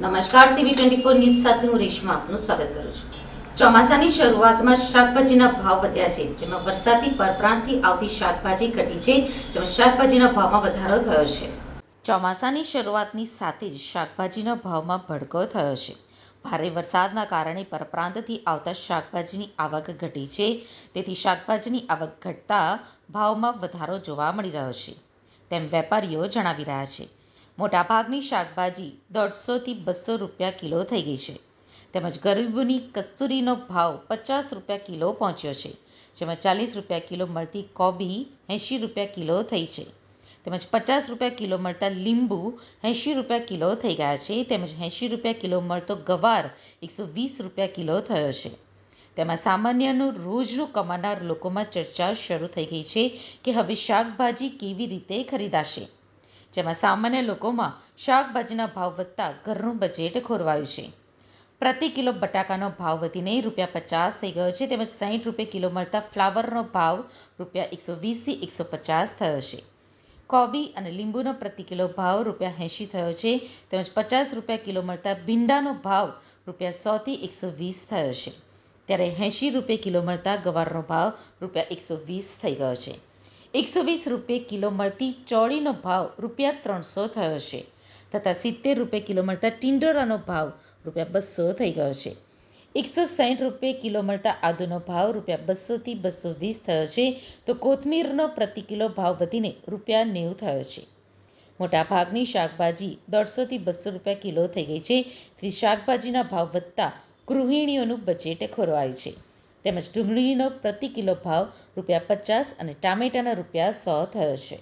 નમસ્કાર, CV24 news સાથે હું રેશમા આપનું સ્વાગત કરું છું. ચોમાસાની શરૂઆતમાં શાકભાજીના ભાવ વધ્યા છે, જેમાં વરસાદી પરપ્રાંતથી આવતી શાકભાજી ઘટી છે તેમજ શાકભાજીના ભાવમાં વધારો થયો છે. ચોમાસાની શરૂઆતની સાથે જ શાકભાજીના ભાવમાં ભડકો થયો છે. ભારે વરસાદના કારણે પરપ્રાંતથી આવતા શાકભાજીની આવક ઘટી છે, તેથી શાકભાજીની આવક ઘટતા ભાવમાં વધારો જોવા મળી રહ્યો છે તેમ વેપારીઓ જણાવી રહ્યા છે. મોટાભાગની શાકભાજી 150 થી 200 રૂપિયા કિલો થઈ ગઈ છે, તેમજ ગરીબોની કસ્તુરીનો ભાવ 50 રૂપિયા કિલો પહોંચ્યો છે, જેમાં 40 રૂપિયા કિલો મળતી કોબી 80 રૂપિયા કિલો થઈ છે, તેમજ 50 રૂપિયા કિલો મળતા લીંબુ 80 રૂપિયા કિલો થઈ ગયા છે, તેમજ 80 રૂપિયા કિલો મળતો ગવાર 120 રૂપિયા કિલો થયો છે. તેમાં સામાન્યનું રોજનું કમાનાર લોકોમાં ચર્ચા શરૂ થઈ ગઈ છે કે હવે શાકભાજી કેવી રીતે ખરીદાશે, જેમાં સામાન્ય લોકોમાં શાકભાજીના ભાવ વધતા ઘરનું બજેટ ખોરવાયું છે. પ્રતિ કિલો બટાકાનો ભાવ વધીને ₹50 થઈ ગયો છે, તેમજ 60 રૂપિયા કિલો મળતા ફ્લાવરનો ભાવ ₹120 થી 150 થયો છે. કોબી અને લીંબુનો પ્રતિ કિલો ભાવ ₹80 થયો છે, તેમજ 50 રૂપિયા કિલો મળતા ભીંડાનો ભાવ ₹100 થી 120 થયો છે, ત્યારે 80 રૂપિયા કિલો મળતા ગવારનો ભાવ ₹120 થઈ ગયો છે. 120 રૂપિયા કિલો મળતી ચોળીનો ભાવ ₹300 થયો છે, તથા 70 રૂપિયા કિલો મળતા ટિંડોરાનો ભાવ ₹200 થઈ ગયો છે. 160 રૂપિયા કિલો મળતા આદુનો ભાવ ₹200 થી 220 થયો છે, તો કોથમીરનો પ્રતિ કિલો ભાવ વધીને ₹90 થયો છે. મોટાભાગની શાકભાજી 150 થી 200 રૂપિયા કિલો થઈ ગઈ છે, તેથી શાકભાજીના ભાવ વધતા ગૃહિણીઓનું બજેટ ખોરવાયું છે, તેમજ ડુંગળીનો પ્રતિ કિલો ભાવ ₹50 અને ટામેટાના ₹100 થયો છે.